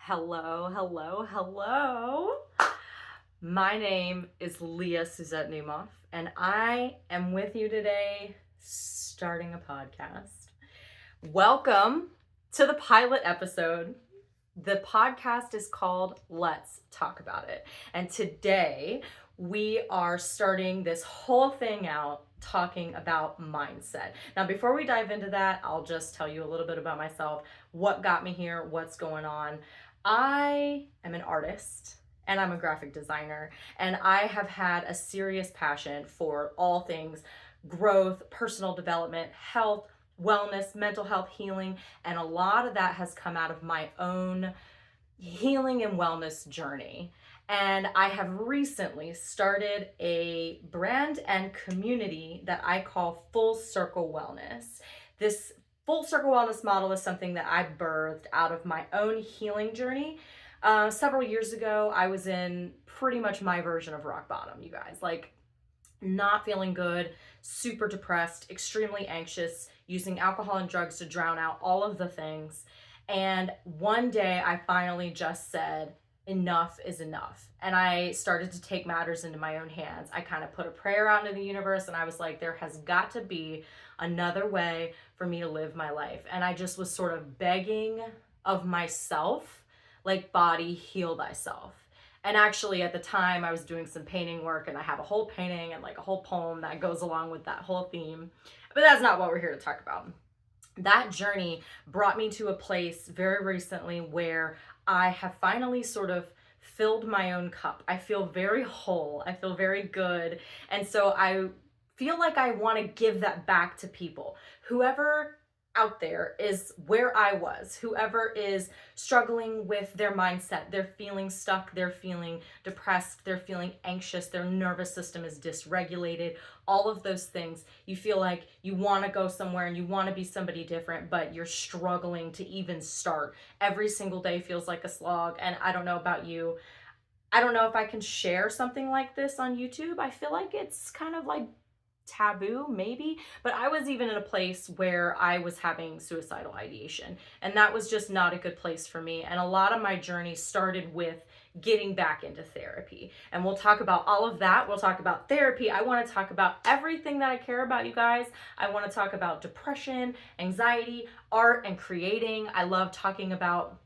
Hello, hello, hello. My name is Leah Suzette Newmoff, and I am with you today starting a podcast. Welcome to the pilot episode. The podcast is called Let's Talk About It. And today we are starting this whole thing out talking about mindset. Now, before we dive into that, I'll just tell you a little bit about myself, what got me here, what's going on. I am an artist and I'm a graphic designer, and I have had a serious passion for all things growth, personal development, health, wellness, mental health, healing, and a lot of that has come out of my own healing and wellness journey. And I have recently started a brand and community that I call Full Circle Wellness. This Full Circle Wellness model is something that I birthed out of my own healing journey. Several years ago, I was in pretty much my version of rock bottom, you guys. Like, not feeling good, super depressed, extremely anxious, using alcohol and drugs to drown out all of the things. And one day I finally just said, enough is enough. And I started to take matters into my own hands. I kind of put a prayer out into the universe and I was like, there has got to be another way for me to live my life. And I just was sort of begging of myself, like, body, heal thyself. And actually, at the time, I was doing some painting work, and I have a whole painting and like a whole poem that goes along with that whole theme. But that's not what we're here to talk about. That journey brought me to a place very recently where I have finally sort of filled my own cup. I feel very whole. I feel very good. And so I feel like I want to give that back to people. Whoever out there is where I was, whoever is struggling with their mindset, they're feeling stuck, they're feeling depressed, they're feeling anxious, their nervous system is dysregulated, all of those things. You feel like you want to go somewhere and you want to be somebody different, but you're struggling to even start. Every single day feels like a slog. And I don't know about you. I don't know if I can share something like this on YouTube. I feel like it's kind of like taboo, maybe, but I was even in a place where I was having suicidal ideation, and that was just not a good place for me. And a lot of my journey started with getting back into therapy, and we'll talk about all of that. We'll talk about therapy. I want to talk about everything that I care about, you guys. I want to talk about depression, anxiety, art, and creating. I love talking about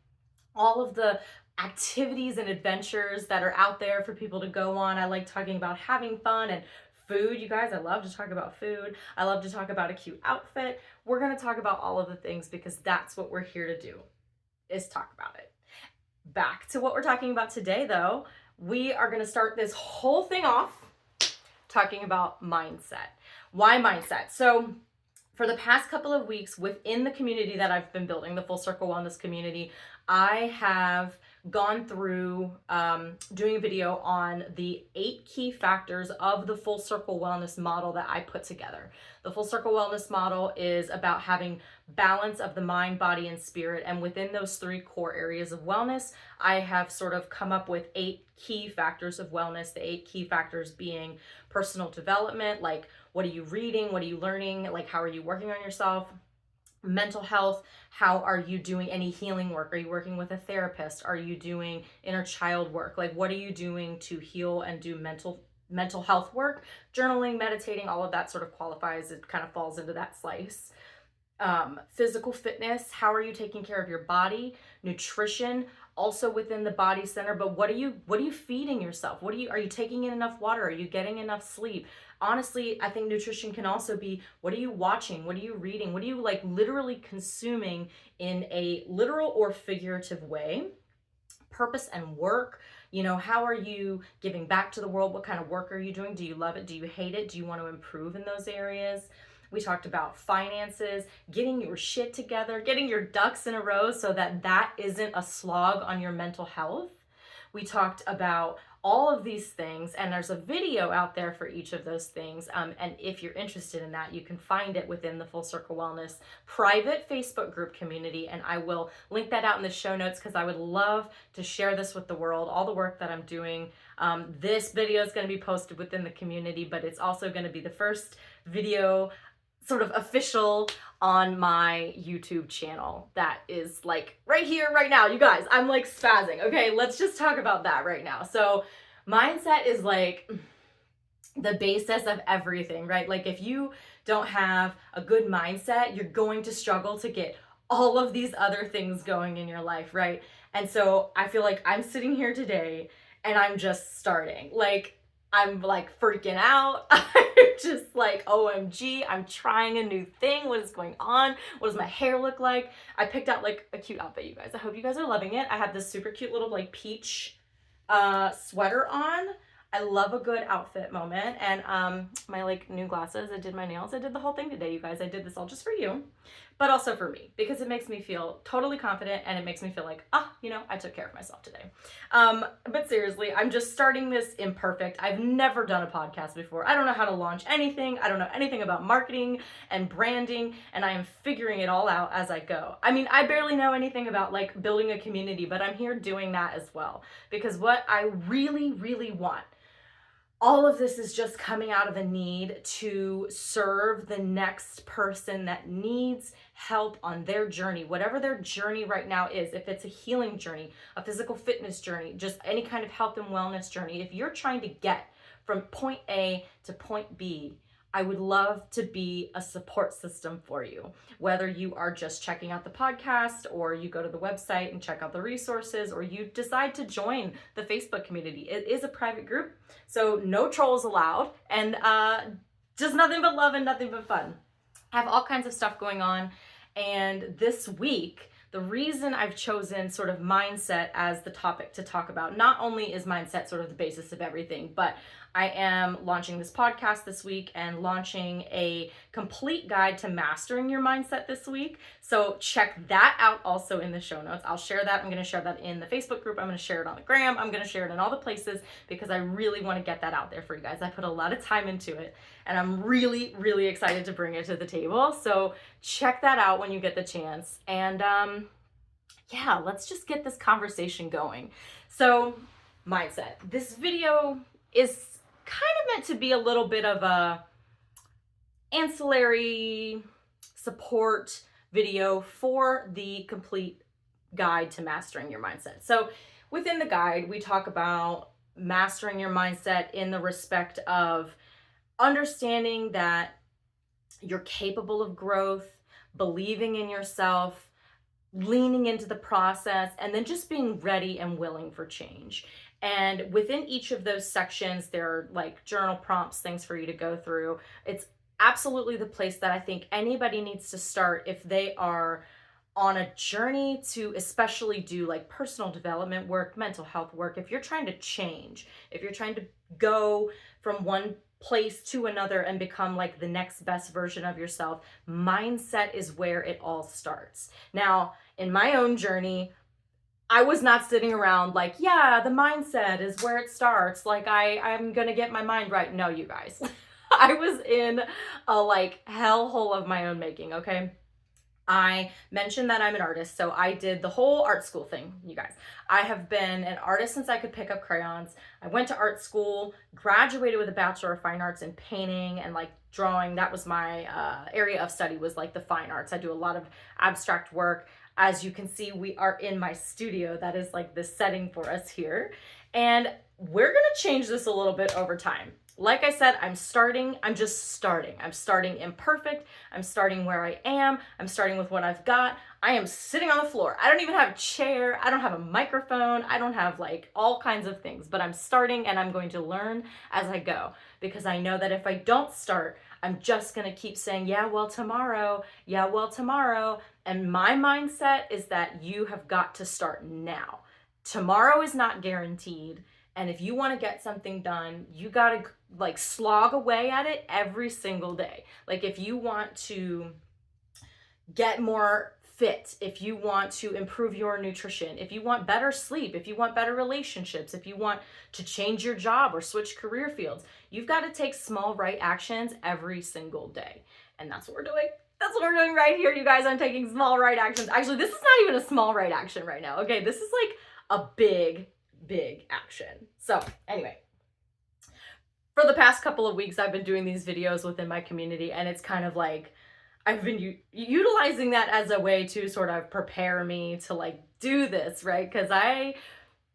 all of the activities and adventures that are out there for people to go on. I like talking about having fun and food, you guys. I love to talk about food. I love to talk about a cute outfit. We're going to talk about all of the things because that's what we're here to do, is talk about it. Back to what we're talking about today, though. We are going to start this whole thing off talking about mindset. Why mindset? So for the past couple of weeks within the community that I've been building, the Full Circle Wellness community, I have gone through doing a video on the 8 key factors of the Full Circle Wellness model that I put together. The Full Circle Wellness model is about having balance of the mind, body, and spirit. And within those 3 core areas of wellness, I have sort of come up with 8 key factors of wellness. The 8 key factors being personal development, like what are you reading, what are you learning, like how are you working on yourself? Mental health, how are you doing any healing work? Are you working with a therapist? Are you doing inner child work? Like, what are you doing to heal and do mental health work? Journaling, meditating, all of that sort of qualifies. It kind of falls into that slice. Physical fitness, how are you taking care of your body? Nutrition, also within the body center, but what are you feeding yourself? Are you taking in enough water? Are you getting enough sleep? Honestly, I think nutrition can also be, what are you watching? What are you reading? What are you like literally consuming in a literal or figurative way? Purpose and work, how are you giving back to the world? What kind of work are you doing? Do you love it? Do you hate it? Do you want to improve in those areas? We talked about finances, getting your shit together, getting your ducks in a row so that that isn't a slog on your mental health. We talked about all of these things, and there's a video out there for each of those things. And if you're interested in that, you can find it within the Full Circle Wellness private Facebook group community. And I will link that out in the show notes because I would love to share this with the world, all the work that I'm doing. This video is going to be posted within the community, but it's also going to be the first video sort of official on my YouTube channel. That is like right here, right now. You guys, I'm like spazzing. Okay, let's just talk about that right now. So mindset is like the basis of everything, right? Like if you don't have a good mindset, you're going to struggle to get all of these other things going in your life, right? And so I feel like I'm sitting here today and I'm just starting. Like I'm like freaking out. I'm just like, OMG, I'm trying a new thing. What is going on? What does my hair look like? I picked out like a cute outfit, you guys. I hope you guys are loving it. I have this super cute little like peach sweater on. I love a good outfit moment. And my like new glasses, I did my nails, I did the whole thing today, you guys. I did this all just for you, but also for me, because it makes me feel totally confident and it makes me feel like, you know, I took care of myself today. But seriously, I'm just starting this imperfect. I've never done a podcast before. I don't know how to launch anything. I don't know anything about marketing and branding, and I am figuring it all out as I go. I mean, I barely know anything about like building a community, but I'm here doing that as well, because what I really, really want, all of this is just coming out of a need to serve the next person that needs help on their journey, whatever their journey right now is. If it's a healing journey, a physical fitness journey, just any kind of health and wellness journey, if you're trying to get from point A to point B, I would love to be a support system for you. Whether you are just checking out the podcast, or you go to the website and check out the resources, or you decide to join the Facebook community. It is a private group, so no trolls allowed, and just nothing but love and nothing but fun. I have all kinds of stuff going on, and this week, the reason I've chosen sort of mindset as the topic to talk about, not only is mindset sort of the basis of everything, but I am launching this podcast this week and launching a complete guide to mastering your mindset this week. So check that out also in the show notes. I'll share that. I'm going to share that in the Facebook group. I'm going to share it on the gram. I'm going to share it in all the places because I really want to get that out there for you guys. I put a lot of time into it and I'm really, really excited to bring it to the table. So check that out when you get the chance. And yeah, let's just get this conversation going. So mindset. This video is kind of meant to be a little bit of a ancillary support video for the complete guide to mastering your mindset. So within the guide, we talk about mastering your mindset in the respect of understanding that you're capable of growth, believing in yourself, leaning into the process, and then just being ready and willing for change. And within each of those sections, there are like journal prompts, things for you to go through. It's absolutely the place that I think anybody needs to start if they are on a journey to especially do like personal development work, mental health work. If you're trying to change, if you're trying to go from one place to another and become like the next best version of yourself, mindset is where it all starts. Now, in my own journey, I was not sitting around like, yeah, the mindset is where it starts. Like I'm gonna get my mind right. No, you guys. I was in a like hellhole of my own making, okay? I mentioned that I'm an artist, so I did the whole art school thing, you guys. I have been an artist since I could pick up crayons. I went to art school, graduated with a Bachelor of Fine Arts in painting and like drawing. That was my area of study, was like the fine arts. I do a lot of abstract work. As you can see, we are in my studio. That is like the setting for us here. And we're gonna change this a little bit over time. Like I said, I'm just starting. I'm starting imperfect. I'm starting where I am. I'm starting with what I've got. I am sitting on the floor. I don't even have a chair. I don't have a microphone. I don't have like all kinds of things, but I'm starting and I'm going to learn as I go, because I know that if I don't start, I'm just going to keep saying, yeah, well, tomorrow. Yeah, well, tomorrow. And my mindset is that you have got to start now. Tomorrow is not guaranteed. And if you want to get something done, you got to like slog away at it every single day. Like if you want to get more fit, if you want to improve your nutrition, if you want better sleep, if you want better relationships, if you want to change your job or switch career fields, you've got to take small right actions every single day. And that's what we're doing. That's what we're doing right here, you guys. I'm taking small right actions. Actually, this is not even a small right action right now. Okay, this is like a big action. So anyway, for the past couple of weeks, I've been doing these videos within my community, and it's kind of like I've been utilizing that as a way to sort of prepare me to like do this, right? Because I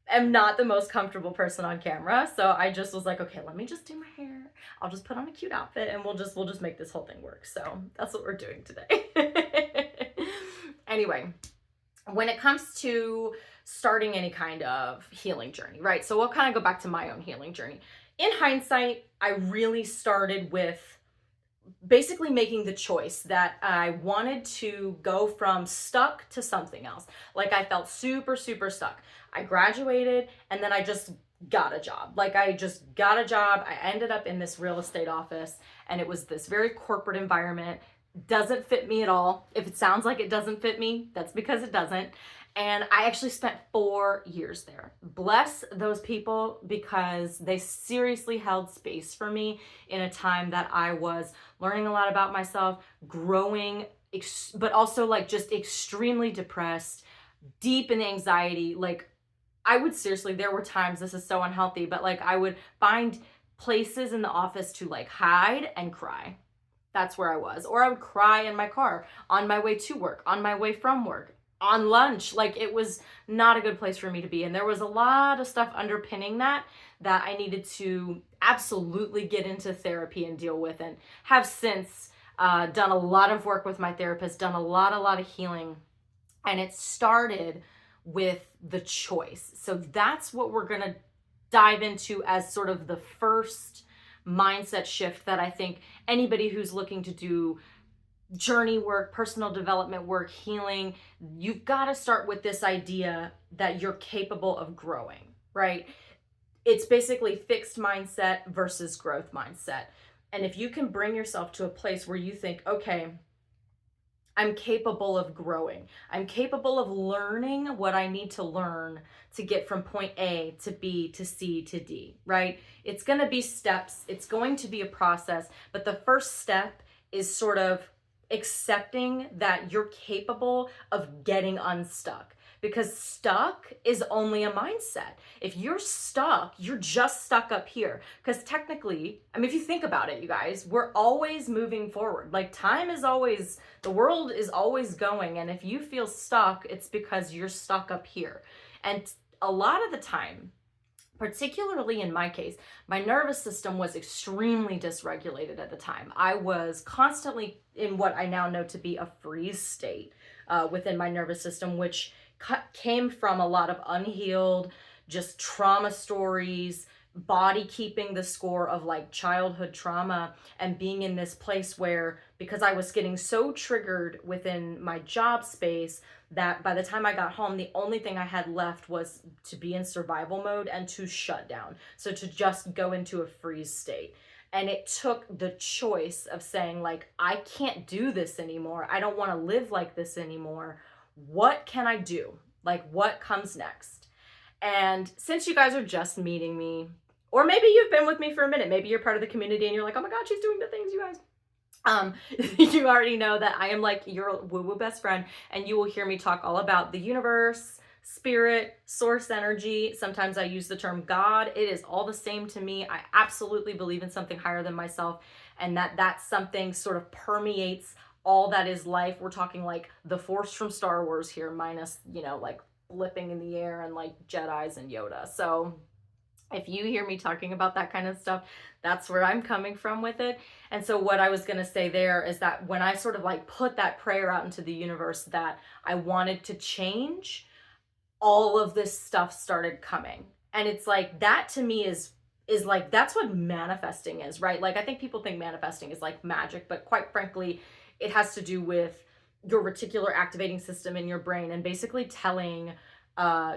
am not the most comfortable person on camera. So I just was like, okay, let me just do my hair. I'll just put on a cute outfit and we'll just make this whole thing work. So that's what we're doing today. Anyway, when it comes to starting any kind of healing journey, right? So we'll kind of go back to my own healing journey. In hindsight, I really started with basically making the choice that I wanted to go from stuck to something else. Like I felt super, super stuck. I graduated and then I just got a job. Like I just got a job. I ended up in this real estate office and it was this very corporate environment. Doesn't fit me at all. If it sounds like it doesn't fit me, that's because it doesn't. And I actually spent 4 years there. Bless those people because they seriously held space for me in a time that I was learning a lot about myself, growing, but also like just extremely depressed, deep in anxiety. Like I would seriously, there were times, this is so unhealthy, but like I would find places in the office to like hide and cry. That's where I was. Or I would cry in my car on my way to work, on my way from work, on lunch. Like it was not a good place for me to be. And there was a lot of stuff underpinning that I needed to absolutely get into therapy and deal with, and have since done a lot of work with my therapist, done a lot of healing. And it started with the choice. So that's what we're going to dive into as sort of the first mindset shift that I think anybody who's looking to do journey work, personal development work, healing, you've got to start with this idea that you're capable of growing, right? It's basically fixed mindset versus growth mindset. And if you can bring yourself to a place where you think, okay, I'm capable of growing. I'm capable of learning what I need to learn to get from point A to B to C to D, right? It's going to be steps. It's going to be a process. But the first step is sort of accepting that you're capable of getting unstuck. Because stuck is only a mindset. If you're stuck, you're just stuck up here. Because technically, I mean, if you think about it, you guys, we're always moving forward. Like time is always, the world is always going. And if you feel stuck, it's because you're stuck up here. And a lot of the time, particularly in my case, my nervous system was extremely dysregulated at the time. I was constantly in what I now know to be a freeze state within my nervous system, which came from a lot of unhealed, just trauma stories, body keeping the score of like childhood trauma, and being in this place where, because I was getting so triggered within my job space, that by the time I got home, the only thing I had left was to be in survival mode and to shut down. So to just go into a freeze state. And it took the choice of saying like, I can't do this anymore. I don't want to live like this anymore. What can I do? Like what comes next? And since you guys are just meeting me, or maybe you've been with me for a minute, maybe you're part of the community and you're like, oh my God, she's doing the things, you guys. You already know that I am like your woo-woo best friend, and you will hear me talk all about the universe, spirit, source energy. Sometimes I use the term God. It is all the same to me. I absolutely believe in something higher than myself, and that something sort of permeates all that is life. We're talking like the Force from Star Wars here, minus, like flipping in the air and like Jedis and Yoda. So if you hear me talking about that kind of stuff, that's where I'm coming from with it. And so what I was going to say there is that when I sort of like put that prayer out into the universe that I wanted to change, all of this stuff started coming. And it's like, that to me is like, that's what manifesting is, right? Like I think people think manifesting is like magic, but quite frankly, it has to do with your reticular activating system in your brain, and basically telling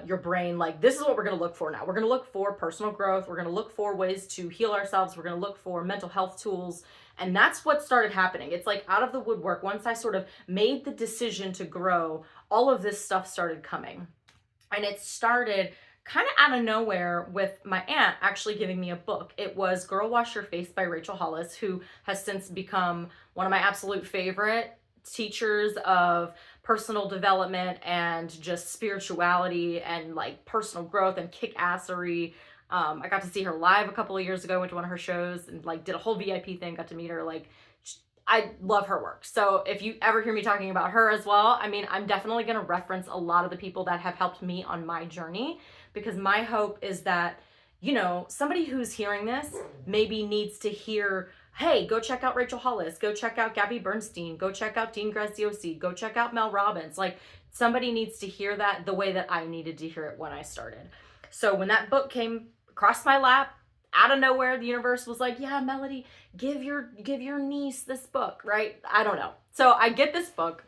your brain, like, this is what we're going to look for now. We're going to look for personal growth. We're going to look for ways to heal ourselves. We're going to look for mental health tools. And that's what started happening. It's like out of the woodwork. Once I sort of made the decision to grow, all of this stuff started coming. And it started kind of out of nowhere with my aunt actually giving me a book. It was Girl Wash Your Face by Rachel Hollis, who has since become one of my absolute favorite teachers of personal development and just spirituality and like personal growth and kick-assery. I got to see her live a couple of years ago, went to one of her shows and like did a whole VIP thing, got to meet her. Like I love her work. So if you ever hear me talking about her as well, I mean, I'm definitely going to reference a lot of the people that have helped me on my journey, because my hope is that, you know, somebody who's hearing this maybe needs to hear, hey, go check out Rachel Hollis, go check out Gabby Bernstein, go check out Dean Graziosi, go check out Mel Robbins. Like, somebody needs to hear that the way that I needed to hear it when I started. So when that book came across my lap, out of nowhere, the universe was like, yeah, Melody, give your niece this book, right? I don't know. So I get this book,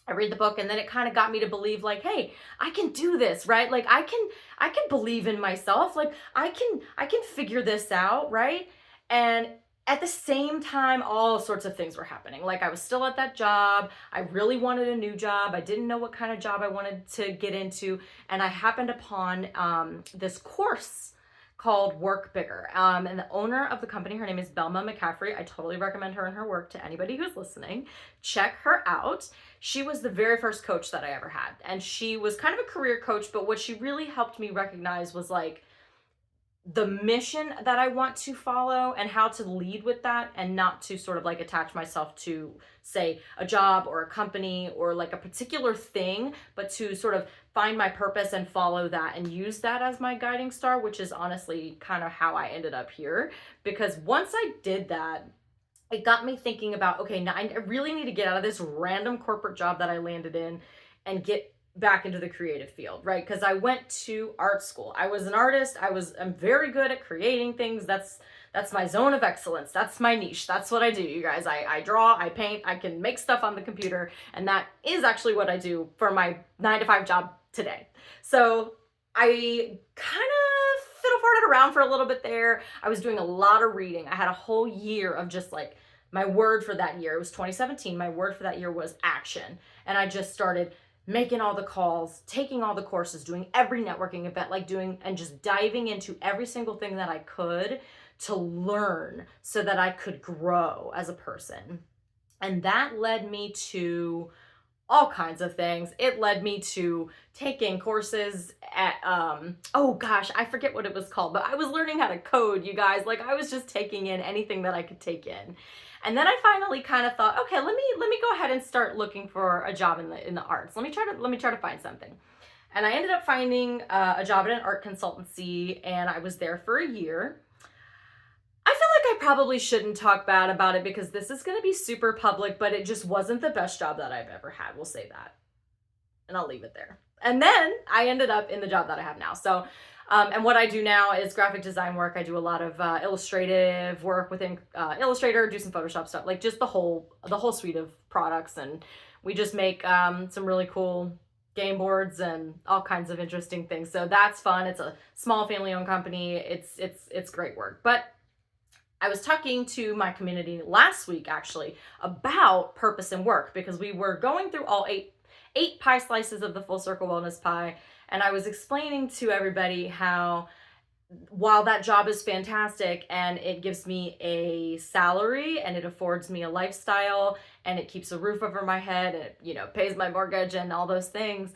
I read the book, and then it kind of got me to believe, like, hey, I can do this, right? Like, I can believe in myself. Like, I can figure this out, right? And at the same time, all sorts of things were happening. Like, I was still at that job. I really wanted a new job. I didn't know what kind of job I wanted to get into. And I happened upon this course called Work Bigger. And the owner of the company, her name is Belma McCaffrey. I totally recommend her and her work to anybody who's listening. Check her out. She was the very first coach that I ever had. And she was kind of a career coach, but what she really helped me recognize was like the mission that I want to follow and how to lead with that, and not to sort of like attach myself to, say, a job or a company or like a particular thing, but to sort of find my purpose and follow that and use that as my guiding star, which is honestly kind of how I ended up here. Because once I did that, it got me thinking about, okay, now I really need to get out of this random corporate job that I landed in and get back into the creative field, right? Because I went to art school. I was an artist. I'm very good at creating things. That's my zone of excellence. That's my niche. That's what I do, you guys. I draw, I paint, I can make stuff on the computer, and that is actually what I do for my 9-to-5 job today. So I kind of fiddle-farted around for a little bit there. I was doing a lot of reading. I had a whole year of just like, my word for that year, it was 2017, my word for that year was action. And I just started making all the calls, taking all the courses, doing every networking event, like doing, and just diving into every single thing that I could to learn so that I could grow as a person. And that led me to all kinds of things. It led me to taking courses at, oh gosh, I forget what it was called, but I was learning how to code, you guys. Like, I was just taking in anything that I could take in. And then I finally kind of thought, okay, let me go ahead and start looking for a job in the arts. Let me try to find something. And I ended up finding a job at an art consultancy, and I was there for a year. I feel like I probably shouldn't talk bad about it because this is going to be super public, but it just wasn't the best job that I've ever had. We'll say that. And I'll leave it there. And then I ended up in the job that I have now. So, and what I do now is graphic design work. I do a lot of illustrative work within Illustrator, do some Photoshop stuff, like just the whole suite of products. And we just make some really cool game boards and all kinds of interesting things. So that's fun. It's a small family-owned company. It's great work. But I was talking to my community last week actually about purpose and work, because we were going through all eight pie slices of the Full Circle Wellness Pie. And I was explaining to everybody how, while that job is fantastic and it gives me a salary and it affords me a lifestyle and it keeps a roof over my head and it, you know, pays my mortgage and all those things,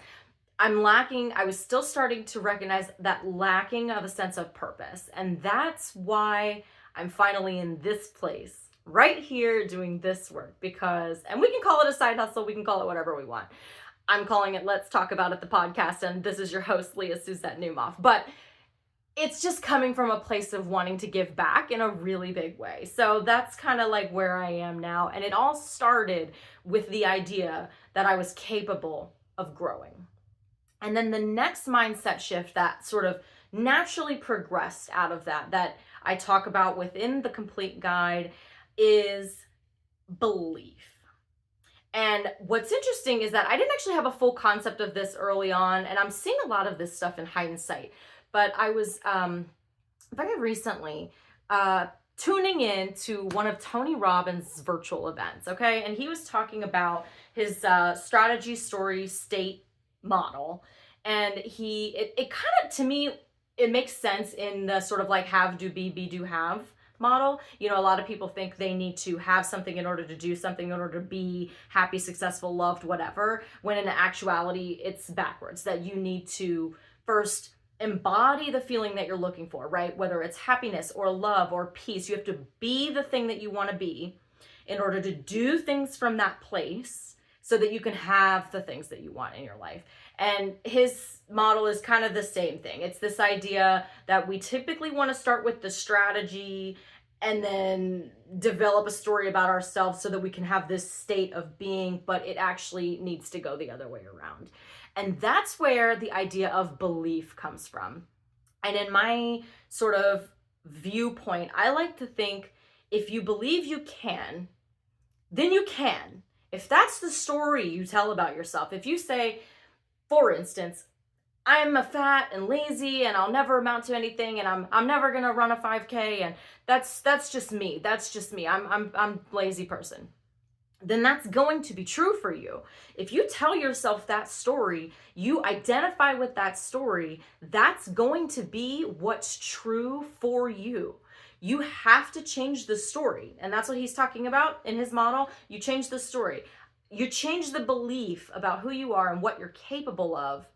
I was still starting to recognize that lacking of a sense of purpose. And that's why I'm finally in this place right here doing this work, because, and we can call it a side hustle, we can call it whatever we want. I'm calling it Let's Talk About It, the podcast, and this is your host, Leah Suzette Newmoff. But it's just coming from a place of wanting to give back in a really big way. So that's kind of like where I am now. And it all started with the idea that I was capable of growing. And then the next mindset shift that sort of naturally progressed out of that I talk about within the complete guide is belief. And what's interesting is that I didn't actually have a full concept of this early on, and I'm seeing a lot of this stuff in hindsight. But I was very recently tuning in to one of Tony Robbins' virtual events, okay? And he was talking about his strategy, story, state model. And it kind of, to me, it makes sense in the sort of like have, do, be, do, have model. You know, a lot of people think they need to have something in order to do something, in order to be happy, successful, loved, whatever, when in actuality, it's backwards, that you need to first embody the feeling that you're looking for, right? Whether it's happiness or love or peace, you have to be the thing that you want to be. in order to do things from that place so that you can have the things that you want in your life. And his model is kind of the same thing. It's this idea that we typically want to start with the strategy and then develop a story about ourselves so that we can have this state of being, but it actually needs to go the other way around. And that's where the idea of belief comes from. And in my sort of viewpoint, I like to think if you believe you can, then you can. If that's the story you tell about yourself, if you say, for instance, I'm a fat and lazy and I'll never amount to anything and I'm never gonna run a 5K and that's just me. That's just me. I'm a lazy person. Then that's going to be true for you. If you tell yourself that story, you identify with that story, that's going to be what's true for you. You have to change the story. And that's what he's talking about in his model. You change the story. You change the belief about who you are and what you're capable of,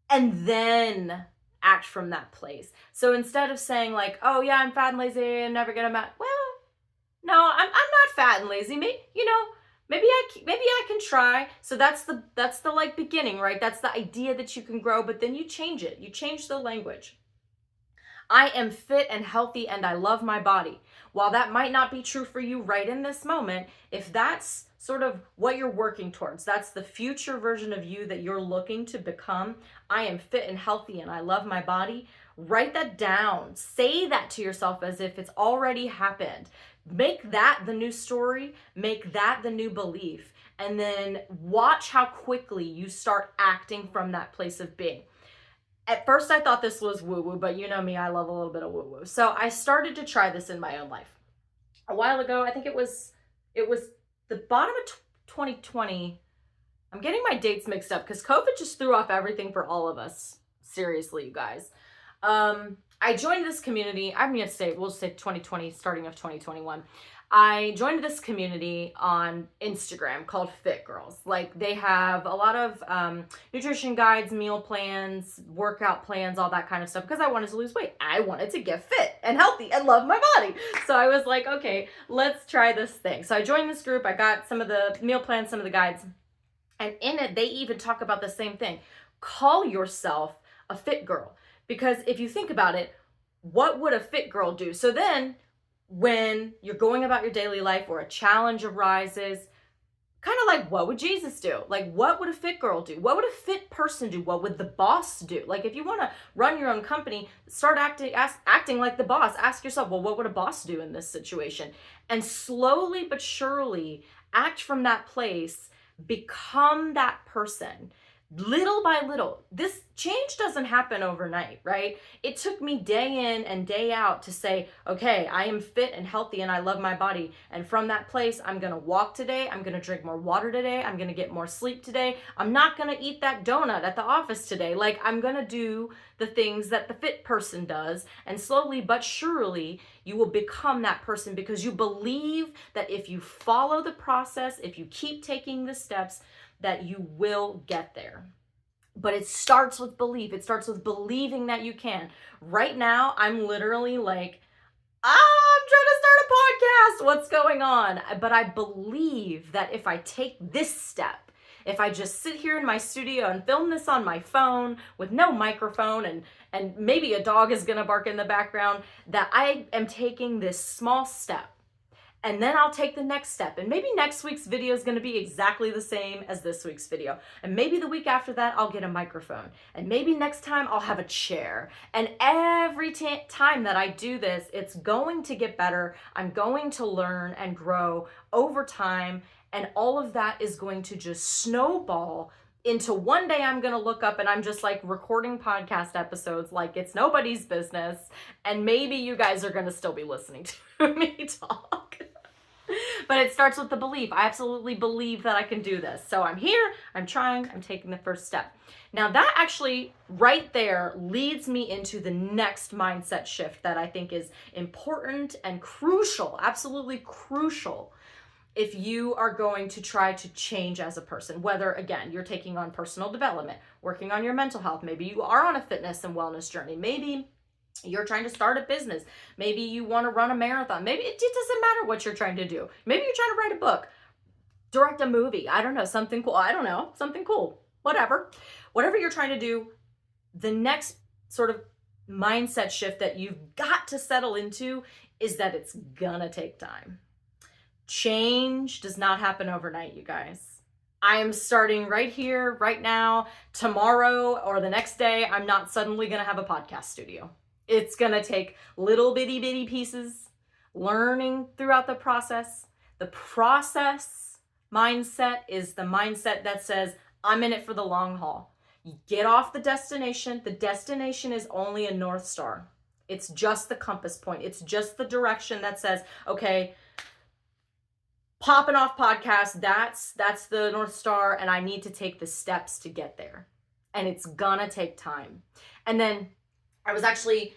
and then act from that place. So instead of saying like, oh yeah, I'm fat and lazy, I'm never gonna well, no, I'm not fat and lazy. Maybe, maybe I can try. So that's the like beginning, right? That's the idea that you can grow, but then you change it. You change the language. I am fit and healthy and I love my body. While that might not be true for you right in this moment, if that's sort of what you're working towards, that's the future version of you that you're looking to become, I am fit and healthy and I love my body, write that down. Say that to yourself as if it's already happened. Make that the new story, make that the new belief, and then watch how quickly you start acting from that place of being. At first I thought this was woo-woo, but you know me, I love a little bit of woo-woo. So I started to try this in my own life. A while ago, I think it was the bottom of 2020. I'm getting my dates mixed up because COVID just threw off everything for all of us. Seriously, you guys. I joined this community. We'll say 2020, starting of 2021. I joined this community on Instagram called Fit Girls. Like, they have a lot of nutrition guides, meal plans, workout plans, all that kind of stuff, because I wanted to lose weight. I wanted to get fit and healthy and love my body. So I was like, okay, let's try this thing. So I joined this group. I got some of the meal plans, some of the guides, and in it, they even talk about the same thing. Call yourself a fit girl. Because if you think about it, what would a fit girl do? So then when you're going about your daily life or a challenge arises, kind of like, what would Jesus do? Like, what would a fit girl do? What would a fit person do? What would the boss do? Like, if you want to run your own company, start acting like the boss. Ask yourself, well, what would a boss do in this situation? And slowly but surely act from that place, become that person. Little by little. This change doesn't happen overnight, right? It took me day in and day out to say, okay, I am fit and healthy and I love my body. And from that place, I'm going to walk today. I'm going to drink more water today. I'm going to get more sleep today. I'm not going to eat that donut at the office today. Like, I'm going to do the things that the fit person does. And slowly but surely, you will become that person because you believe that if you follow the process, if you keep taking the steps, that you will get there. But it starts with belief. It starts with believing that you can. Right now, I'm literally like, I'm trying to start a podcast. What's going on? But I believe that if I take this step, if I just sit here in my studio and film this on my phone with no microphone and maybe a dog is going to bark in the background, that I am taking this small step. And then I'll take the next step. And maybe next week's video is going to be exactly the same as this week's video. And maybe the week after that, I'll get a microphone. And maybe next time I'll have a chair. And every time that I do this, it's going to get better. I'm going to learn and grow over time. And all of that is going to just snowball into one day I'm going to look up and I'm just like recording podcast episodes like it's nobody's business. And maybe you guys are going to still be listening to me talk. But it starts with the belief. I absolutely believe that I can do this. So I'm here, I'm trying, I'm taking the first step. Now that actually right there leads me into the next mindset shift that I think is important and crucial, absolutely crucial, if you are going to try to change as a person. Whether, again, you're taking on personal development, working on your mental health, maybe you are on a fitness and wellness journey, maybe You're trying to start a business. Maybe you want to run a marathon. Maybe it doesn't matter what you're trying to do. Maybe you're trying to write a book, direct a movie. I don't know, something cool. I don't know, something cool. Whatever. Whatever you're trying to do, the next sort of mindset shift that you've got to settle into is that it's gonna take time. Change does not happen overnight, you guys. I am starting right here, right now, tomorrow or the next day. I'm not suddenly gonna have a podcast studio. It's gonna take little bitty pieces, learning throughout the process. The process mindset is the mindset that says, I'm in it for the long haul. You get off the destination. The destination is only a North Star. It's just the compass point. It's just the direction that says, okay, popping off podcast, that's the North Star, and I need to take the steps to get there. And it's gonna take time. And then I was actually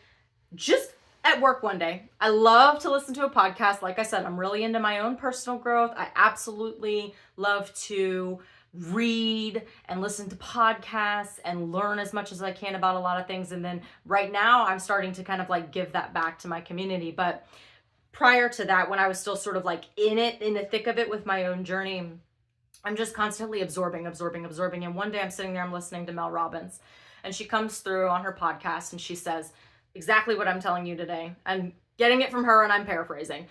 just at work one day. I love to listen to a podcast. Like I said, I'm really into my own personal growth. I absolutely love to read and listen to podcasts and learn as much as I can about a lot of things. And then right now I'm starting to kind of like give that back to my community. But prior to that, when I was still sort of like in the thick of it with my own journey, I'm just constantly absorbing. And one day I'm sitting there, I'm listening to Mel Robbins, and she comes through on her podcast and she says exactly what I'm telling you today. I'm getting it from her and I'm paraphrasing.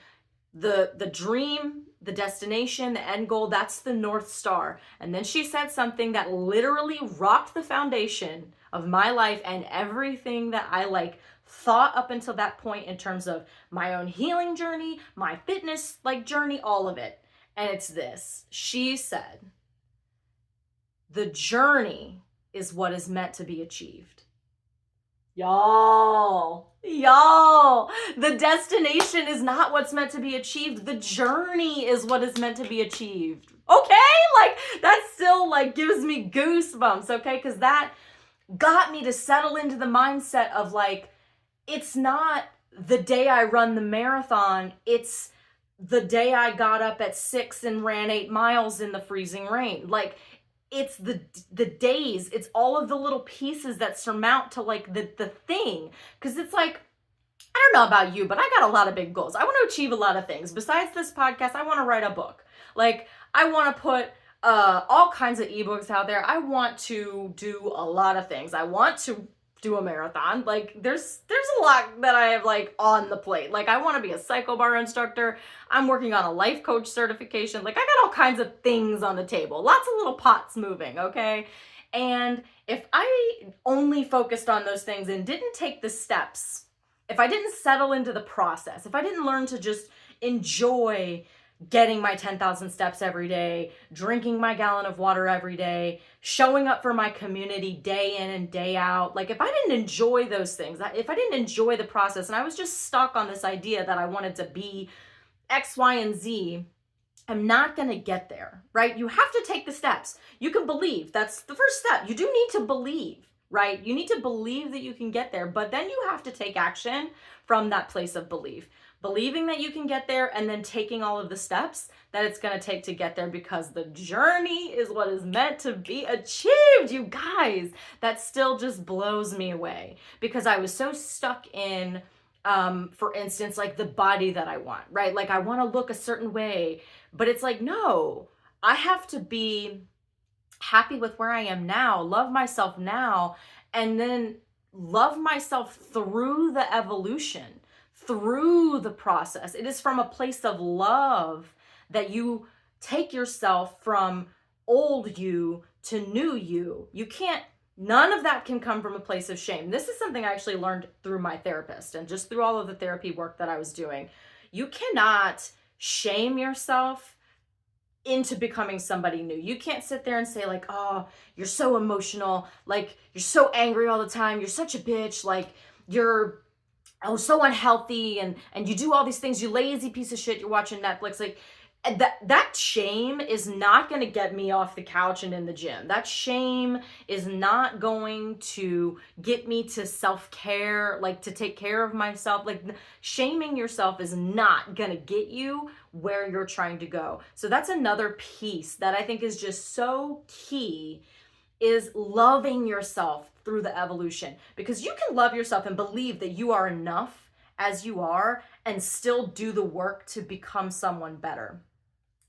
The dream, the destination, the end goal, that's the North Star. And then she said something that literally rocked the foundation of my life and everything that I like thought up until that point in terms of my own healing journey, my fitness like journey, all of it. And it's this. She said, the journey is what is meant to be achieved. Y'all, the destination is not what's meant to be achieved. The journey is what is meant to be achieved. Okay? Like, that still like gives me goosebumps, okay? Because that got me to settle into the mindset of like, it's not the day I run the marathon, it's the day I got up at 6 and ran 8 miles in the freezing rain. Like, it's the days, it's all of the little pieces that surmount to like the thing. Because it's like, I don't know about you, but I got a lot of big goals. I want to achieve a lot of things. Besides this podcast, I want to write a book. Like, I want to put all kinds of ebooks out there. I want to do a lot of things. I want to do a marathon. Like, there's a lot that I have like on the plate. Like, I want to be a Psycho Bar instructor. I'm working on a life coach certification. Like, I got all kinds of things on the table. Lots of little pots moving, okay? And if I only focused on those things and didn't take the steps, if I didn't settle into the process, if I didn't learn to just enjoy getting my 10,000 steps every day, drinking my gallon of water every day, showing up for my community day in and day out. Like, if I didn't enjoy those things, if I didn't enjoy the process and I was just stuck on this idea that I wanted to be X, Y, and Z, I'm not going to get there, right? You have to take the steps. You can believe. That's the first step. You do need to believe, right? You need to believe that you can get there, but then you have to take action from that place of belief. Believing that you can get there and then taking all of the steps that it's going to take to get there, because the journey is what is meant to be achieved, you guys. That still just blows me away, because I was so stuck in, for instance, like the body that I want, right? Like, I want to look a certain way, but it's like, no, I have to be happy with where I am now, love myself now, and then love myself through the evolution, through the process. It is from a place of love that you take yourself from old you to new you. None of that can come from a place of shame. This is something I actually learned through my therapist and just through all of the therapy work that I was doing. You cannot shame yourself into becoming somebody new. You can't sit there and say like, oh, you're so emotional, like you're so angry all the time, you're such a bitch, like you're so unhealthy, and you do all these things, you lazy piece of shit, you're watching Netflix. Like, that shame is not going to get me off the couch and in the gym. That shame is not going to get me to self-care, like to take care of myself. Like, shaming yourself is not going to get you where you're trying to go. So that's another piece that I think is just so key, is loving yourself through the evolution, because you can love yourself and believe that you are enough as you are and still do the work to become someone better.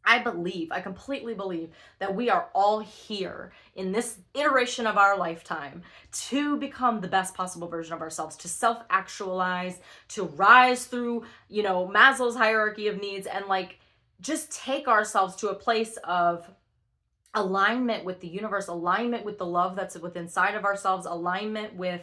I completely believe that we are all here in this iteration of our lifetime to become the best possible version of ourselves, to self-actualize, to rise through, Maslow's hierarchy of needs, and like just take ourselves to a place of alignment with the universe, alignment with the love that's within inside of ourselves, alignment with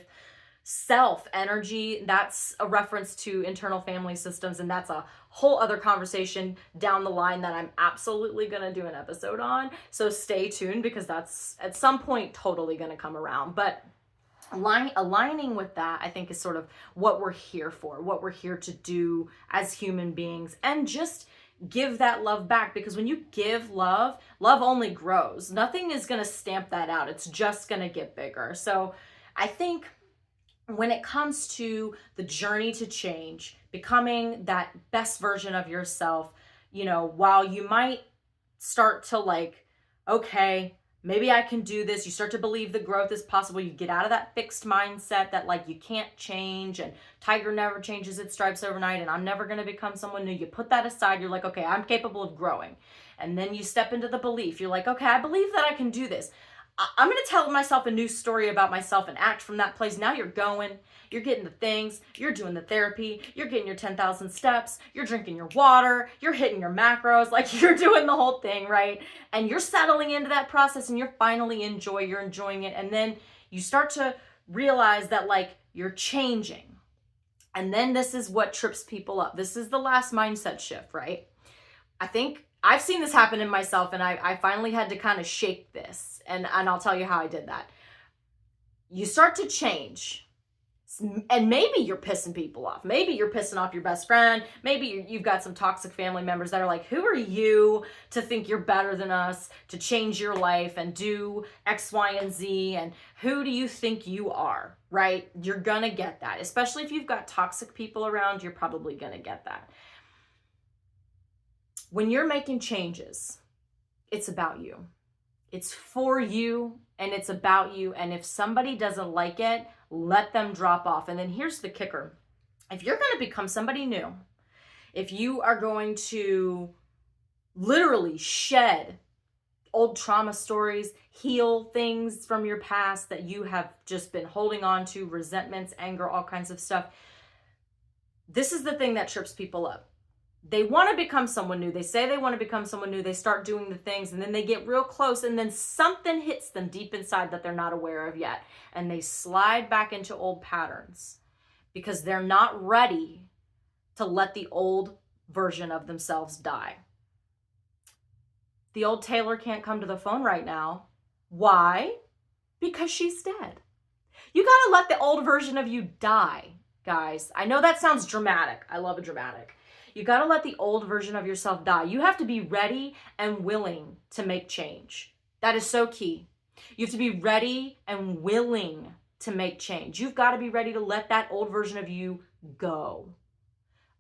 self energy. That's a reference to internal family systems, and that's a whole other conversation down the line that I'm absolutely going to do an episode on. So stay tuned, because that's at some point totally going to come around. But aligning with that, I think, is sort of what we're here for, what we're here to do as human beings, and just give that love back. Because when you give love, love only grows. Nothing is going to stamp that out. It's just going to get bigger. So I think when it comes to the journey to change, becoming that best version of yourself, while you might start to like, okay, maybe I can do this, you start to believe the growth is possible. You get out of that fixed mindset that like you can't change, and tiger never changes its stripes overnight, and I'm never going to become someone new. You put that aside. You're like, okay, I'm capable of growing. And then you step into the belief. You're like, okay, I believe that I can do this. I'm going to tell myself a new story about myself and act from that place. Now you're going, you're getting the things, you're doing the therapy, you're getting your 10,000 steps, you're drinking your water, you're hitting your macros, like you're doing the whole thing, right? And you're settling into that process, and you're enjoying it. And then you start to realize that like you're changing. And then this is what trips people up. This is the last mindset shift, right? I think I've seen this happen in myself, and I finally had to kind of shake this. And I'll tell you how I did that. You start to change, and maybe you're pissing people off. Maybe you're pissing off your best friend. Maybe you've got some toxic family members that are like, who are you to think you're better than us, to change your life and do X, Y, and Z? And who do you think you are, right? You're going to get that. Especially if you've got toxic people around, you're probably going to get that. When you're making changes, it's about you. It's for you, and it's about you. And if somebody doesn't like it, let them drop off. And then here's the kicker. If you're going to become somebody new, if you are going to literally shed old trauma stories, heal things from your past that you have just been holding on to, resentments, anger, all kinds of stuff, this is the thing that trips people up. They want to become someone new. They say they want to become someone new. They start doing the things, and then they get real close, and then something hits them deep inside that they're not aware of yet. And they slide back into old patterns because they're not ready to let the old version of themselves die. The old Taylor can't come to the phone right now. Why? Because she's dead. You got to let the old version of you die, guys. I know that sounds dramatic. I love a dramatic. You got to let the old version of yourself die. You have to be ready and willing to make change. That is so key. You have to be ready and willing to make change. You've got to be ready to let that old version of you go.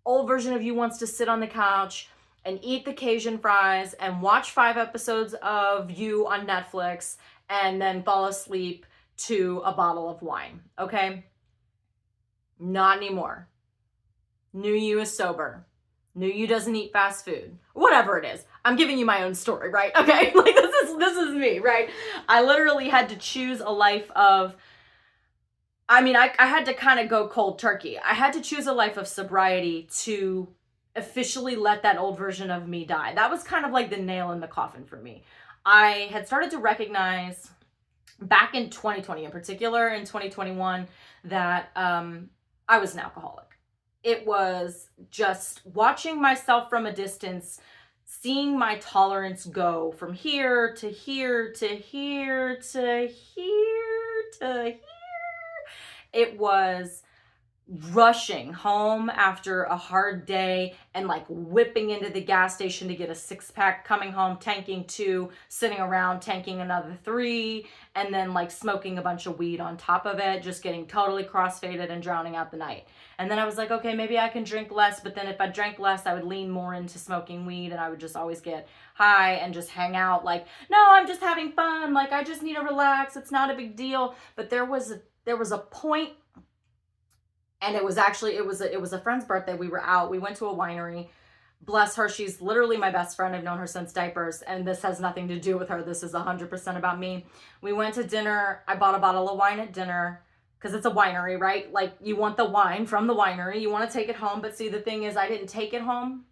Old version of you wants to sit on the couch and eat the Cajun fries and watch 5 episodes of You on Netflix and then fall asleep to a bottle of wine. Okay? Not anymore. New you is sober. New you doesn't eat fast food. Whatever it is. I'm giving you my own story, right? Okay? Like this is me, right? I literally had to choose a life of, I had to kind of go cold turkey. I had to choose a life of sobriety to officially let that old version of me die. That was kind of like the nail in the coffin for me. I had started to recognize back in 2020, in particular in 2021, that I was an alcoholic. It was just watching myself from a distance, seeing my tolerance go from here to here to here to here to here. It was rushing home after a hard day and like whipping into the gas station to get a 6-pack, coming home, tanking 2, sitting around, tanking another 3, and then like smoking a bunch of weed on top of it, just getting totally crossfaded and drowning out the night. And then I was like, okay, maybe I can drink less, but then if I drank less, I would lean more into smoking weed and I would just always get high and just hang out like, no, I'm just having fun. Like, I just need to relax. It's not a big deal. But there was a point, and it was a friend's birthday. We were out. We went to a winery. Bless her. She's literally my best friend. I've known her since diapers, and this has nothing to do with her. This is 100% about me. We went to dinner. I bought a bottle of wine at dinner because it's a winery, right? Like, you want the wine from the winery. You want to take it home. But see, the thing is, I didn't take it home.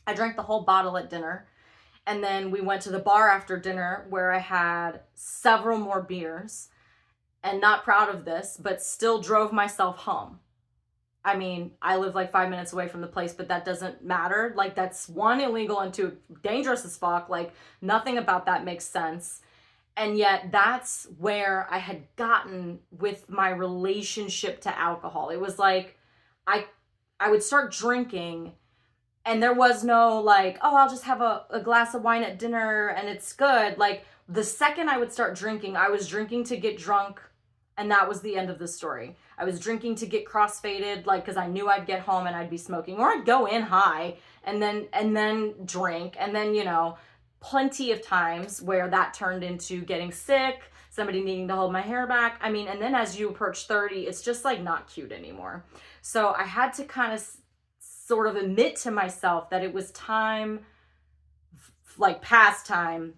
I drank the whole bottle at dinner. And then we went to the bar after dinner where I had several more beers, and not proud of this, but still drove myself home. I mean, I live like 5 minutes away from the place, but that doesn't matter. Like, that's 1, illegal, and 2, dangerous as fuck. Like, nothing about that makes sense. And yet that's where I had gotten with my relationship to alcohol. It was like, I would start drinking, and there was no like, oh, I'll just have a glass of wine at dinner and it's good. Like, the second I would start drinking, I was drinking to get drunk, and that was the end of the story. I was drinking to get crossfaded, like, because I knew I'd get home and I'd be smoking, or I'd go in high and then drink. And then, you know, plenty of times where that turned into getting sick, somebody needing to hold my hair back. I mean, and then as you approach 30, it's just like not cute anymore. So I had to kind of sort of admit to myself that it was time, like past time,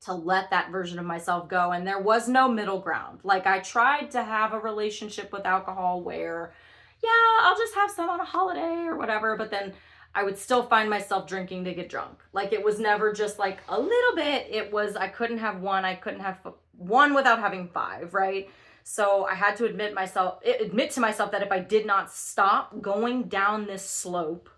to let that version of myself go. And there was no middle ground. Like, I tried to have a relationship with alcohol where, yeah, I'll just have some on a holiday or whatever, but then I would still find myself drinking to get drunk. Like, it was never just like a little bit. It was, I couldn't have one without having 5, right? So I had to admit to myself that if I did not stop going down this slope,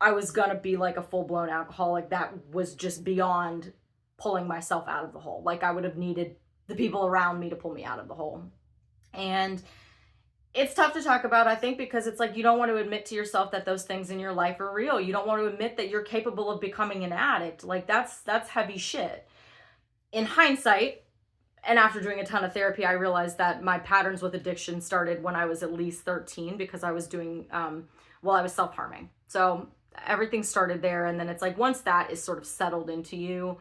I was gonna be like a full-blown alcoholic. That was just beyond pulling myself out of the hole. Like, I would have needed the people around me to pull me out of the hole. And it's tough to talk about, I think, because it's like, you don't want to admit to yourself that those things in your life are real. You don't want to admit that you're capable of becoming an addict. Like, that's heavy shit. In hindsight, and after doing a ton of therapy, I realized that my patterns with addiction started when I was at least 13, because I was doing, I was self-harming. So everything started there. And then it's like, once that is sort of settled into you,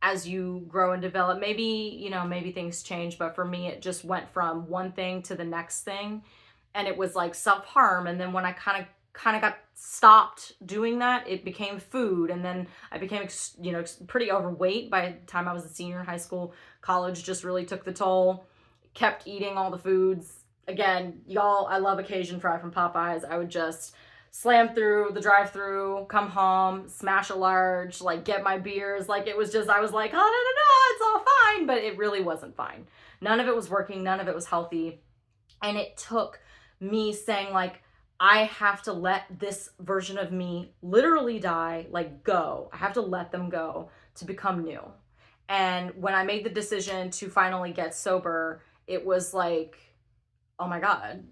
as you grow and develop, maybe things change. But for me, it just went from one thing to the next thing. And it was like self-harm. And then when I kind of got stopped doing that, it became food. And then I became, pretty overweight by the time I was a senior in high school. College just really took the toll. Kept eating all the foods. Again, y'all, I love a Cajun fry from Popeyes. I would just slam through the drive-through, come home, smash a large, like, get my beers. Like, it was just, I was like, oh, no, it's all fine. But it really wasn't fine. None of it was working. None of it was healthy. And it took me saying, like, I have to let this version of me literally die, like, go. I have to let them go to become new. And when I made the decision to finally get sober, it was like, oh my God,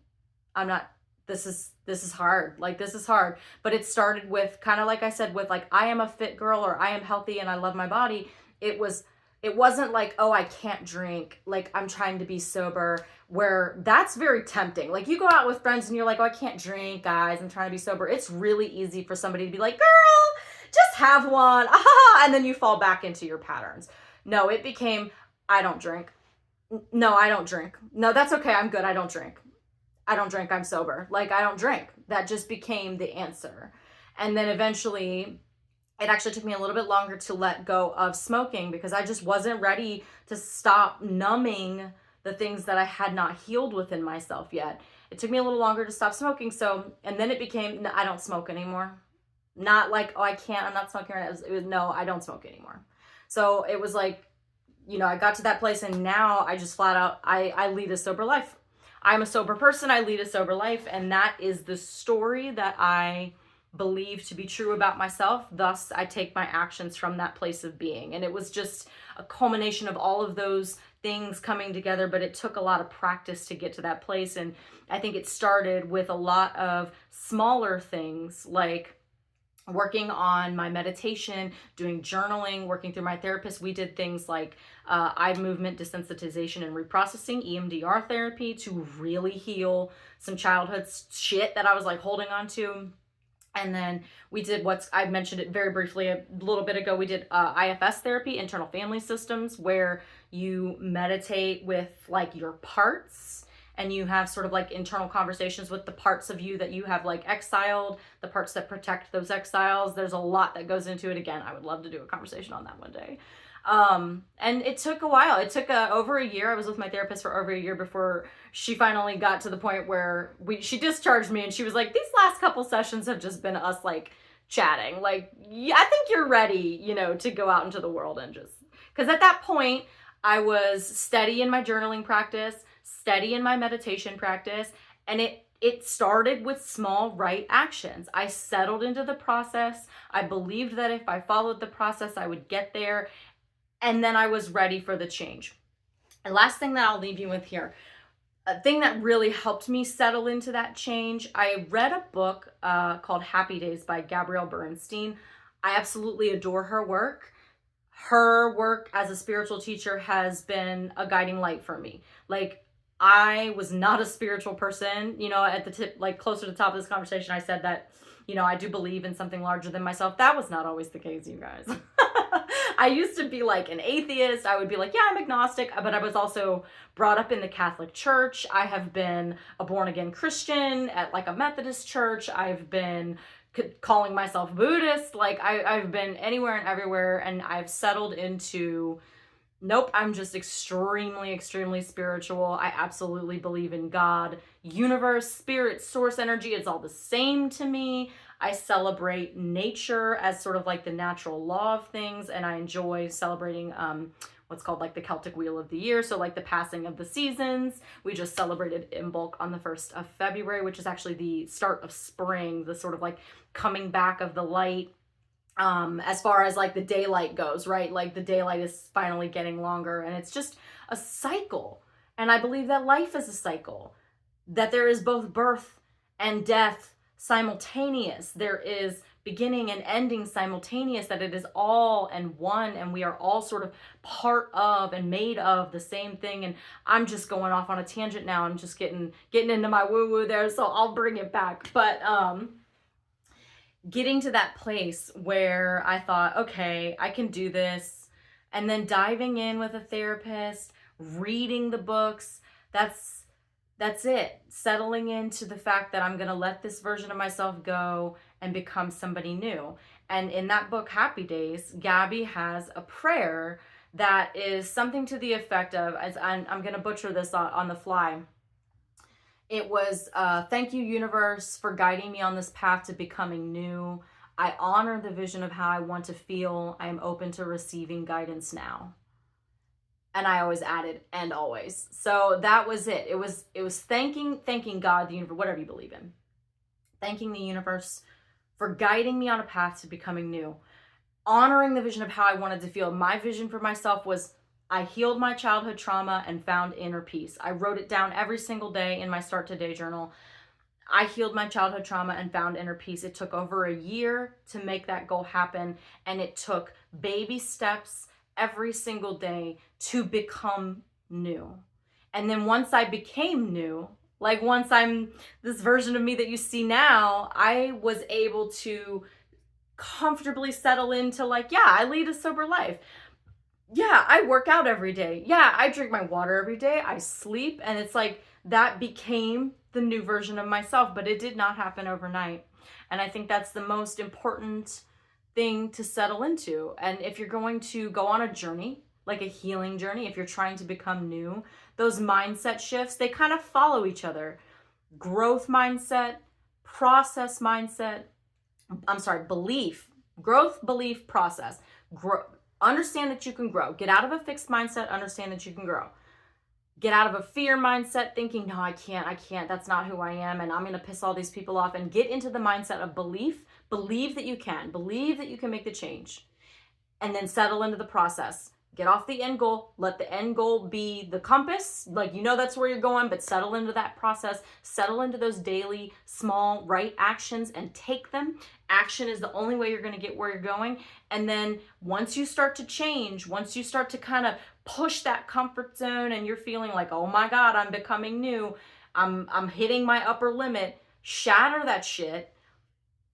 this is hard. Like, this is hard. But it started with, kind of like I said, with like, I am a fit girl, or I am healthy and I love my body. It wasn't like, oh, I can't drink, like, I'm trying to be sober, where that's very tempting. Like, you go out with friends and you're like, oh, I can't drink, guys, I'm trying to be sober. It's really easy for somebody to be like, girl, just have one. And then you fall back into your patterns. No, it became, I don't drink. No, I don't drink. No, that's okay. I'm good. I don't drink. I'm sober. Like, I don't drink. That just became the answer. And then eventually, it actually took me a little bit longer to let go of smoking, because I just wasn't ready to stop numbing the things that I had not healed within myself yet. It took me a little longer to stop smoking. So, and then it became, no, I don't smoke anymore. Not like, oh, I can't, I'm not smoking right now. It was, no, I don't smoke anymore. So it was like, I got to that place, and now I just flat out, I lead a sober life. I'm a sober person. I lead a sober life. And that is the story that I believe to be true about myself. Thus, I take my actions from that place of being. And it was just a culmination of all of those things coming together, but it took a lot of practice to get to that place. And I think it started with a lot of smaller things like working on my meditation, doing journaling, working through my therapist. We did things like eye movement desensitization and reprocessing, EMDR therapy, to really heal some childhood shit that I was like holding on to. And then we did I mentioned it very briefly a little bit ago. We did IFS therapy, internal family systems, where you meditate with like your parts and you have sort of like internal conversations with the parts of you that you have like exiled, the parts that protect those exiles. There's a lot that goes into it. Again, I would love to do a conversation on that one day. And it took a while. It took over a year. I was with my therapist for over a year before she finally got to the point where she discharged me, and she was like, these last couple sessions have just been us like chatting. Like, yeah, I think you're ready, to go out into the world and just, because at that point I was steady in my journaling practice, steady in my meditation practice. And it started with small right actions. I settled into the process. I believed that if I followed the process, I would get there. And then I was ready for the change. And last thing that I'll leave you with here, a thing that really helped me settle into that change, I read a book called Happy Days by Gabrielle Bernstein. I absolutely adore her work. Her work as a spiritual teacher has been a guiding light for me. Like, I was not a spiritual person, at the tip, like closer to the top of this conversation, I said that, I do believe in something larger than myself. That was not always the case, you guys. I used to be like an atheist. I would be like, yeah, I'm agnostic, but I was also brought up in the Catholic Church. I have been a born again Christian at like a Methodist church. I've been calling myself Buddhist. Like I've been anywhere and everywhere, and I've settled into, nope, I'm just extremely, extremely spiritual. I absolutely believe in God, universe, spirit, source energy. It's all the same to me. I celebrate nature as sort of like the natural law of things, and I enjoy celebrating what's called like the Celtic Wheel of the Year. So like the passing of the seasons. We just celebrated Imbolc on the 1st of February, which is actually the start of spring, the sort of like coming back of the light. As far as like the daylight goes, right? Like the daylight is finally getting longer, and it's just a cycle. And I believe that life is a cycle, that there is both birth and death simultaneous. There is beginning and ending simultaneous, that it is all and one, and we are all sort of part of and made of the same thing. And I'm just going off on a tangent now. I'm just getting into my woo-woo there, so I'll bring it back. But getting to that place where I thought, okay, I can do this, and then diving in with a therapist, reading the books, that's it. Settling into the fact that I'm going to let this version of myself go and become somebody new. And in that book, Happy Days, Gabby has a prayer that is something to the effect of, as I'm going to butcher this on the fly. It was, thank you, universe, for guiding me on this path to becoming new. I honor the vision of how I want to feel. I am open to receiving guidance now. And I always added, and always. So that was it. It was thanking God, the universe, whatever you believe in. Thanking the universe for guiding me on a path to becoming new. Honoring the vision of how I wanted to feel. My vision for myself was, I healed my childhood trauma and found inner peace. I wrote it down every single day in my Start Today journal. I healed my childhood trauma and found inner peace. It took over a year to make that goal happen, and it took baby steps every single day to become new. And then once I became new, like once I'm this version of me that you see now, I was able to comfortably settle into like, yeah, I lead a sober life. Yeah, I work out every day. Yeah, I drink my water every day. I sleep. And it's like that became the new version of myself, but it did not happen overnight. And I think that's the most important thing to settle into. And if you're going to go on a journey, like a healing journey, if you're trying to become new, those mindset shifts, they kind of follow each other. Growth mindset, process mindset, belief, growth, belief, process. Understand that you can grow. Get out of a fixed mindset, understand that you can grow. Get out of a fear mindset, thinking, no, I can't, that's not who I am, and I'm going to piss all these people off, and get into the mindset of belief. Believe that you can make the change, and then settle into the process. Get off the end goal. Let the end goal be the compass. Like, you know that's where you're going, but settle into that process. Settle into those daily, small, right actions and take them. Action is the only way you're going to get where you're going. And then once you start to change, once you start to kind of push that comfort zone and you're feeling like, oh my God, I'm becoming new. I'm hitting my upper limit. Shatter that shit.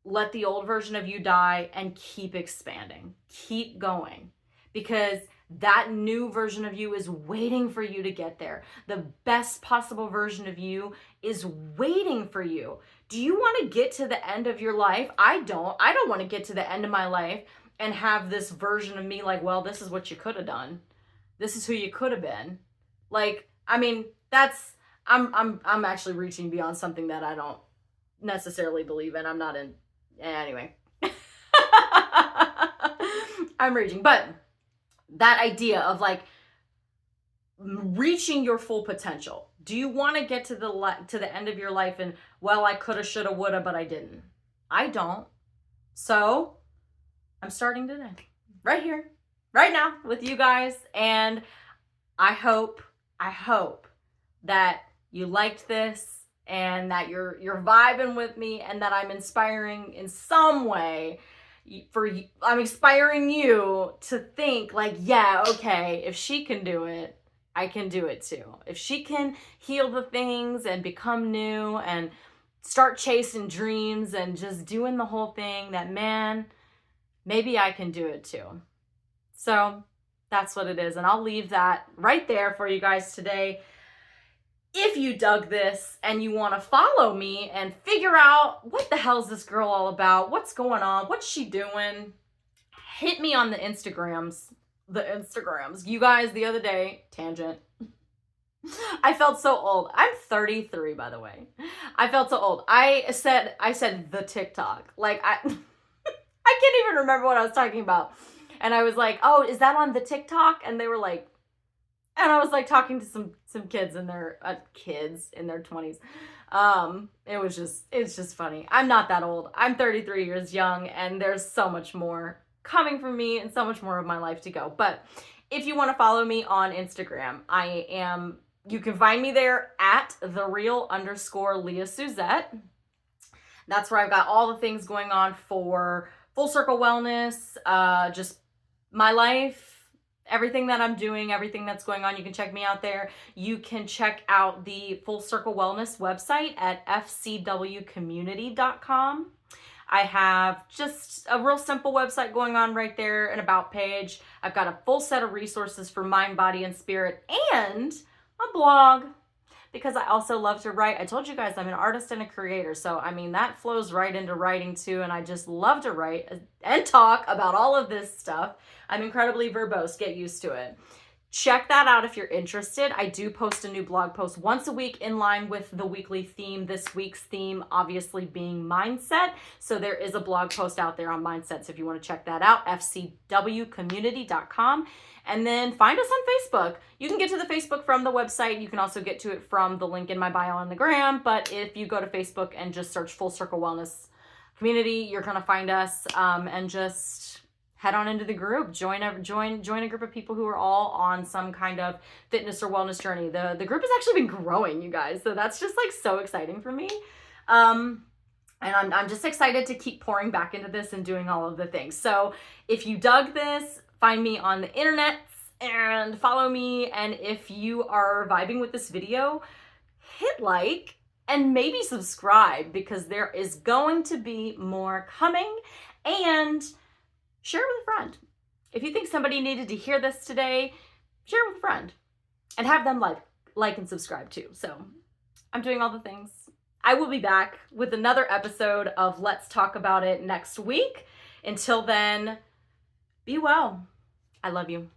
Let the old version of you die and keep expanding. Keep going. Because that new version of you is waiting for you to get there. The best possible version of you is waiting for you. Do you want to get to the end of your life? I don't want to get to the end of my life and have this version of me like, well, this is what you could have done. This is who you could have been. Like, I mean, that's, I'm actually reaching beyond something that I don't necessarily believe in. I'm not in, anyway. I'm reaching, but that idea of like reaching your full potential. Do you want to get to the end of your life and, well, I coulda, shoulda, woulda, but I didn't? I don't. So I'm starting today, right here, right now with you guys. And I hope that you liked this and that you're vibing with me and that I'm inspiring in some way. I'm inspiring you to think like, yeah, okay, if she can do it, I can do it too. If she can heal the things and become new and start chasing dreams and just doing the whole thing, that man, maybe I can do it too. So that's what it is. And I'll leave that right there for you guys today. If you dug this and you want to follow me and figure out what the hell is this girl all about, what's going on, what's she doing, hit me on the Instagrams. You guys, the other day, tangent. I felt so old. I'm 33, by the way. I felt so old. I said the TikTok. Like, I can't even remember what I was talking about. And I was like, oh, is that on the TikTok? And they were like, and I was like talking to some kids in their 20s. It's just funny. I'm not that old. I'm 33 years young, and there's so much more coming from me and so much more of my life to go. But if you want to follow me on Instagram, you can find me there at @thereal_Leah Suzette. That's where I've got all the things going on for Full Circle Wellness, just my life, everything that I'm doing, everything that's going on. You can check me out there. You can check out the Full Circle Wellness website at fcwcommunity.com. I have just a real simple website going on right there, an about page. I've got a full set of resources for mind, body, and spirit, and a blog, because I also love to write. I told you guys I'm an artist and a creator, so I mean that flows right into writing too, and I just love to write and talk about all of this stuff. I'm incredibly verbose, get used to it. Check that out if you're interested. I do post a new blog post once a week in line with the weekly theme. This week's theme obviously being mindset. So there is a blog post out there on mindset. So if you want to check that out, fcwcommunity.com. And then find us on Facebook. You can get to the Facebook from the website. You can also get to it from the link in my bio on the gram. But if you go to Facebook and just search Full Circle Wellness Community, you're going to find us, and just head on into the group. Join a group of people who are all on some kind of fitness or wellness journey. The group has actually been growing, you guys. So that's just like so exciting for me. And I'm just excited to keep pouring back into this and doing all of the things. So if you dug this, find me on the internet and follow me. And if you are vibing with this video, hit like and maybe subscribe, because there is going to be more coming. And share it with a friend. If you think somebody needed to hear this today, share it with a friend and have them like and subscribe too. So I'm doing all the things. I will be back with another episode of Let's Talk About It next week. Until then, be well. I love you.